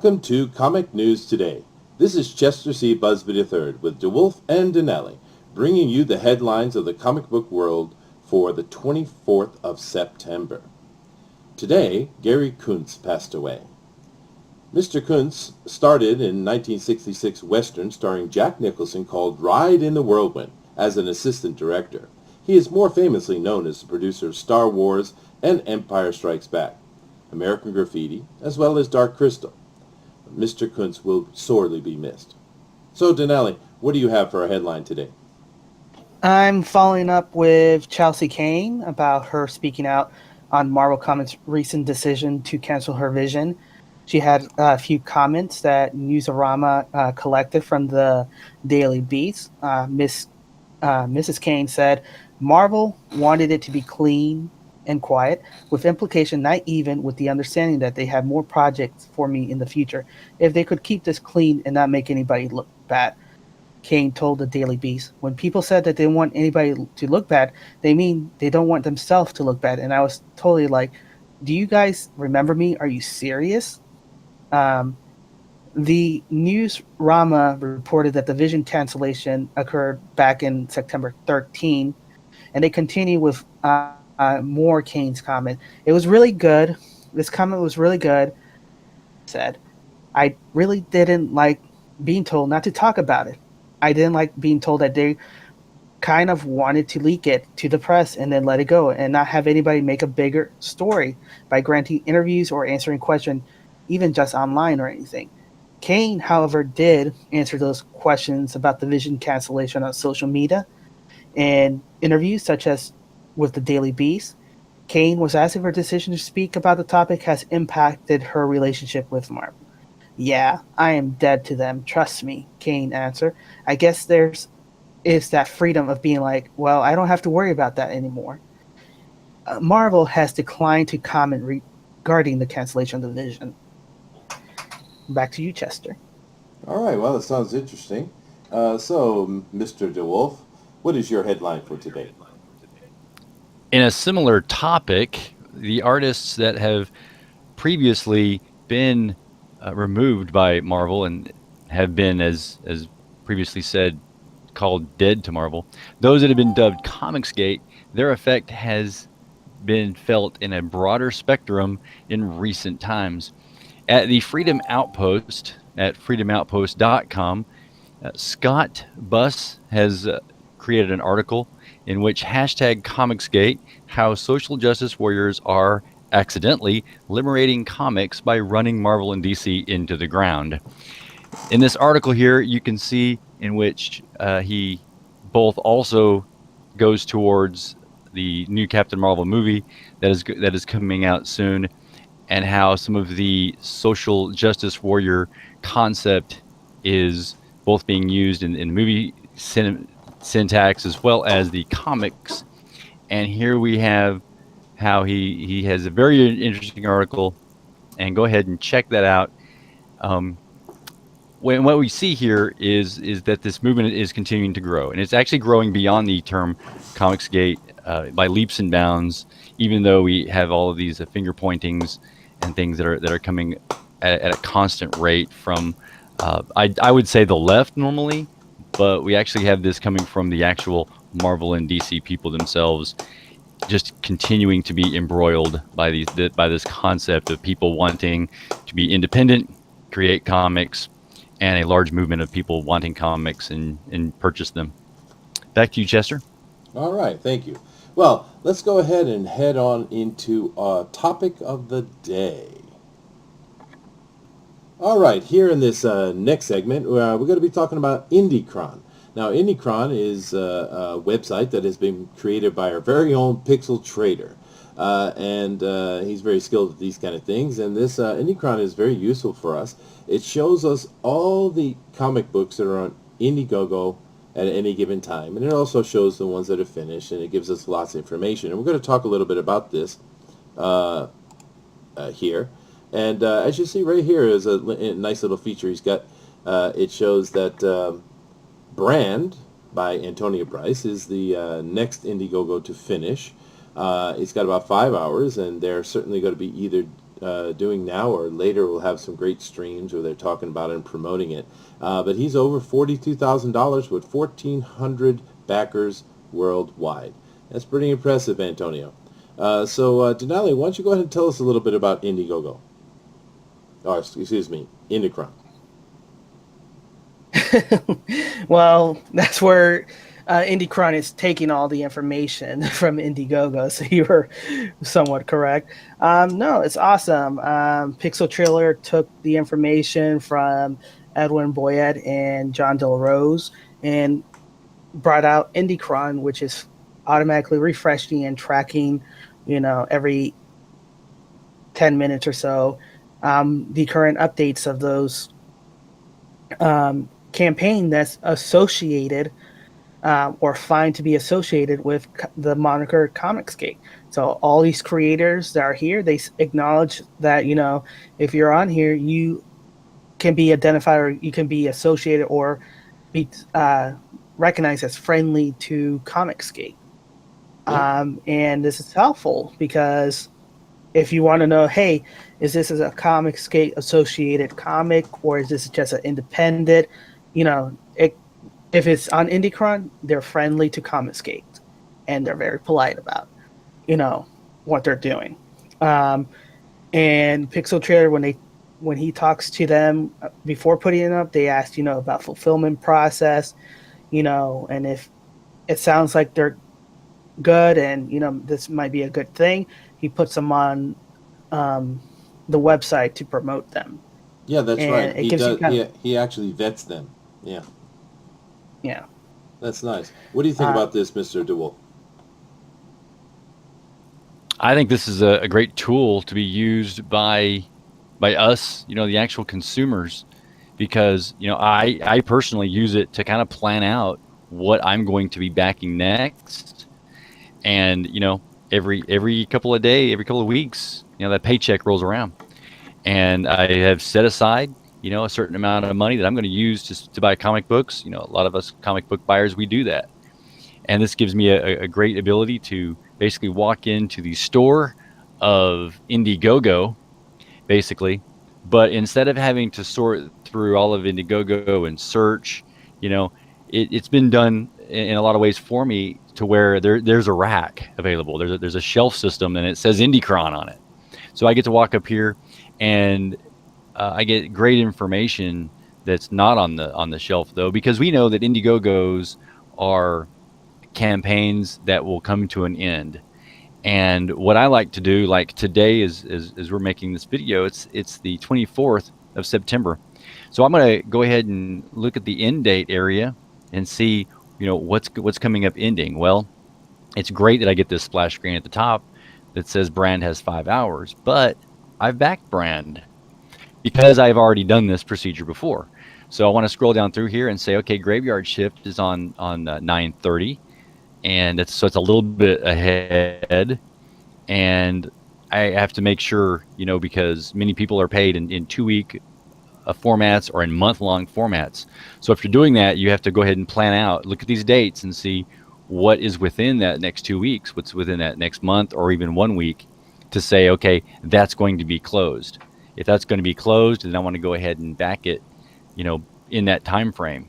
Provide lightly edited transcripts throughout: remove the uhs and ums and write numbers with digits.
Welcome to Comic News Today. This is Chester C. Busby III with DeWolf and Denali, bringing you the headlines of the comic book world for the 24th of September. Today, Gary Kuntz passed away. Mr. Kuntz started in 1966 Western starring Jack Nicholson called Ride in the Whirlwind as an assistant director. He is more famously known as the producer of Star Wars and Empire Strikes Back, American Graffiti, as well as Dark Crystal. Mr. Kuntz will sorely be missed. So, Denali, what do you have for a headline today? I'm following up with Chelsea Kane about her speaking out on Marvel Comics' recent decision to cancel her vision. She had a few comments that Newsarama collected from the Daily Beast. Mrs. Kane said, Marvel wanted it to be clean and quiet, with implication not even with the understanding that they have more projects for me in the future if they could keep this clean and not make anybody look bad. Kane told the Daily Beast, when people said that they want anybody to look bad, they mean they don't want themselves to look bad. And I was totally like, do you guys remember me? Are you serious? Um, the Newsrama reported that the Vision cancellation occurred back in September 13, and they continue with more Kane's comment. It was really good. This comment was really good. Said, I really didn't like being told not to talk about it. I didn't like being told that they kind of wanted to leak it to the press and then let it go and not have anybody make a bigger story by granting interviews or answering questions, even just online or anything. Kane, however, did answer those questions about the Vision cancellation on social media and interviews such as with the Daily Beast. Kane was asked if her decision to speak about the topic has impacted her relationship with Marvel. Yeah, I am dead to them, trust me, Kane answered. I guess there's is that freedom of being like, well, I don't have to worry about that anymore. Marvel has declined to comment regarding the cancellation of the Vision. Back to you, Chester. All right, well, it sounds interesting. So, Mr. DeWolf, what is your headline for today? In a similar topic, the artists that have previously been removed by Marvel and have been, as previously said, called dead to Marvel, those that have been dubbed Comicsgate, their effect has been felt in a broader spectrum in recent times. At the Freedom Outpost, at freedomoutpost.com, Scott Buss has created an article in which hashtag Comicsgate, how social justice warriors are accidentally liberating comics by running Marvel and DC into the ground. In this article here, you can see in which he both also goes towards the new Captain Marvel movie that is coming out soon, and how some of the social justice warrior concept is both being used in the movie syntax as well as the comics. And here we have how he has a very interesting article, and go ahead and check that out. What we see here is that this movement is continuing to grow, and it's actually growing beyond the term Comicsgate by leaps and bounds. Even though we have all of these finger pointings and things that are coming at a constant rate from, I would say, the left normally, but we actually have this coming from the actual Marvel and DC people themselves, just continuing to be embroiled by this concept of people wanting to be independent, create comics, and a large movement of people wanting comics and purchase them. Back to you, Chester. All right, thank you. Well, let's go ahead and head on into our topic of the day. All right, here in this next segment, we're going to be talking about IndieKron. Now, IndieKron is a website that has been created by our very own Pixel Trader. And he's very skilled at these kind of things. And this IndieKron is very useful for us. It shows us all the comic books that are on IndieGoGo at any given time. And it also shows the ones that are finished, and it gives us lots of information. And we're going to talk a little bit about this here. And as you see right here is a nice little feature he's got. It shows that Brand by Antonia Bryce is the next IndieGoGo to finish. It's got about 5 hours, and they're certainly going to be either doing now or later will have some great streams where they're talking about it and promoting it. But he's over $42,000 with 1,400 backers worldwide. That's pretty impressive, Antonio. So Denali, why don't you go ahead and tell us a little bit about IndieGoGo? Oh, excuse me, IndieKron. Well, that's where IndieKron is taking all the information from IndieGoGo, so you were somewhat correct. No, it's awesome. Pixel Trailer took the information from Edwin Boyette and John Del Rose and brought out IndieKron, which is automatically refreshing and tracking, every 10 minutes or so, the current updates of those campaign that's associated or find to be associated with the moniker Comicsgate. So all these creators that are here, they acknowledge that, if you're on here, you can be identified or you can be associated or be recognized as friendly to Comicsgate. And this is helpful because if you want to know, hey, is this a Comicsgate associated comic or is this just an independent, if it's on IndieKron, they're friendly to Comicsgate and they're very polite about, what they're doing. And Pixel Trailer, when he talks to them before putting it up, they ask, about fulfillment process, and if it sounds like they're good and, this might be a good thing, he puts them on the website to promote them. Yeah, that's right. He does. He actually vets them. Yeah. Yeah. That's nice. What do you think about this, Mr. DeWolf? I think this is a great tool to be used by us, the actual consumers, because, I personally use it to kind of plan out what I'm going to be backing next. And, every couple of days, every couple of weeks, that paycheck rolls around. And I have set aside, a certain amount of money that I'm going to use to buy comic books. A lot of us comic book buyers, we do that. And this gives me a great ability to basically walk into the store of IndieGoGo, basically. But instead of having to sort through all of IndieGoGo and search, it's been done in a lot of ways for me to where there's a rack available. There's a shelf system and it says IndieKron on it. So I get to walk up here and I get great information that's not on the shelf though, because we know that IndieGoGos are campaigns that will come to an end. And what I like to do, like today is we're making this video, it's the 24th of September. So I'm going to go ahead and look at the end date area and see, what's coming up ending. Well, it's great that I get this splash screen at the top that says Brand has 5 hours, but I've backed Brand because I've already done this procedure before. So I want to scroll down through here and say, okay, Graveyard Shift is on 9:30, and so it's a little bit ahead. And I have to make sure, because many people are paid in 2-week formats or in month-long formats. So if you're doing that, you have to go ahead and plan out, look at these dates and see what is within that next 2 weeks, what's within that next month or even 1 week to say, okay, that's going to be closed. If that's going to be closed, then I want to go ahead and back it, in that time frame.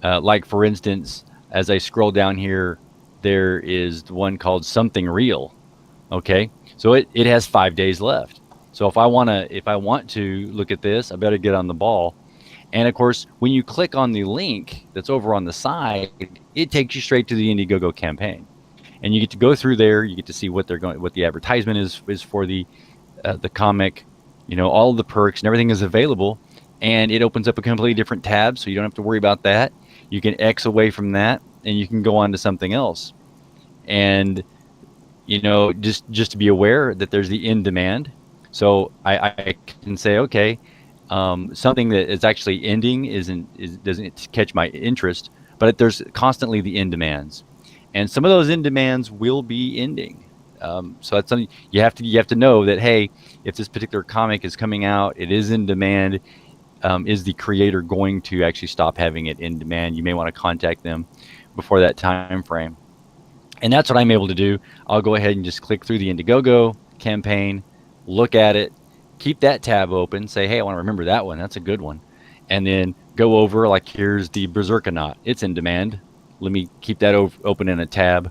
Like for instance, as I scroll down here, there is one called Something Real. Okay, so it has 5 days left. So if I want to look at this, I better get on the ball. And of course, when you click on the link that's over on the side, it takes you straight to the IndieGoGo campaign, and you get to go through there. You get to see what the advertisement is for the comic, all the perks and everything is available, and it opens up a completely different tab, so you don't have to worry about that. You can X away from that, and you can go on to something else. And just to be aware that there's the in demand. So I can say, okay, something that is actually ending doesn't catch my interest, but there's constantly the in demands, and some of those in demands will be ending. So that's something you have to know that, hey, if this particular comic is coming out, it is in demand. Is the creator going to actually stop having it in demand? You may want to contact them before that time frame. And that's what I'm able to do. I'll go ahead and just click through the IndieGoGo campaign, look at it, keep that tab open. Say, hey, I want to remember that one. That's a good one. And then go over, like, here's the Berserkonaut. It's in demand. Let me keep that open in a tab.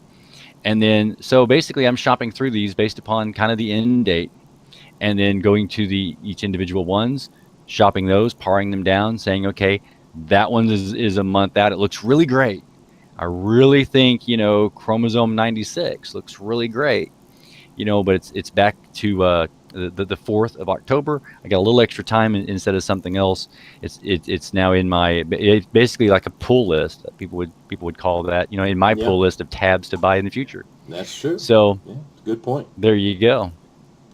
And then, so basically, I'm shopping through these based upon kind of the end date, and then going to the each individual ones, shopping those, paring them down, saying, okay, that one is a month out. It looks really great. I really think, chromosome 96 looks really great, but it's back to the 4th of October. I got a little extra time instead of something else. It's now in my, it's basically like a pull list. People would call that, in my Yeah, pull list of tabs to buy in the future. that's true. So Yeah, good point. there you go.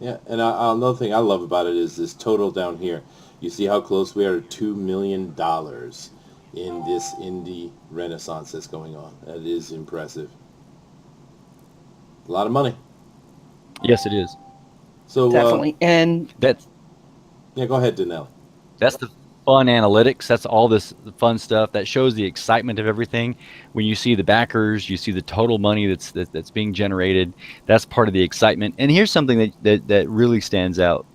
Yeah, and another thing I love about it is this total down here. You see how close we are to $2 million in this indie renaissance that's going on. That is impressive. A lot of money. Yes, it is. So, Definitely. And That's yeah, go ahead, Danelli. That's the fun analytics. That's all this fun stuff that shows the excitement of everything. When you see the backers, you see the total money that's being generated. That's part of the excitement. And here's something that really stands out.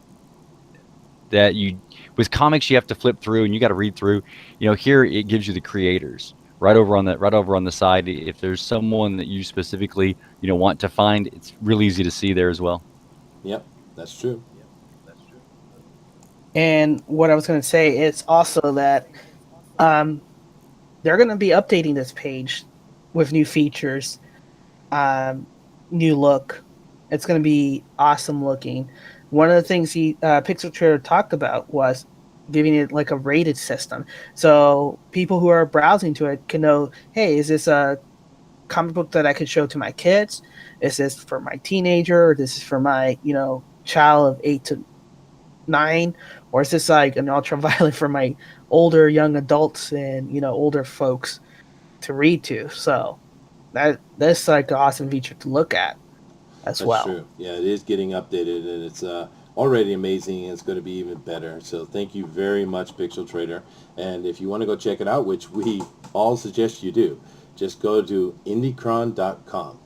That you with comics you have to flip through and you got to read through. Here it gives you the creators right over on the side. If there's someone that you specifically want to find, it's real easy to see there as well. Yep, that's true. and what I was going to say is also that um, they're going to be updating this page with new features, um, new look. It's going to be awesome looking. One of the things Pixel Trader talked about was giving it like a rated system, so people who are browsing to it can know, hey, is this a comic book that I could show to my kids? Is this for my teenager? Or this is for my child of 8 to 9, or is this like an ultraviolet for my older young adults and older folks to read to? So that's like an awesome feature to look at as That's well. true. Yeah, it is getting updated, and it's already amazing, and it's going to be even better. So thank you very much, Pixel Trader. And if you want to go check it out, which we all suggest you do, just go to IndieKron.com.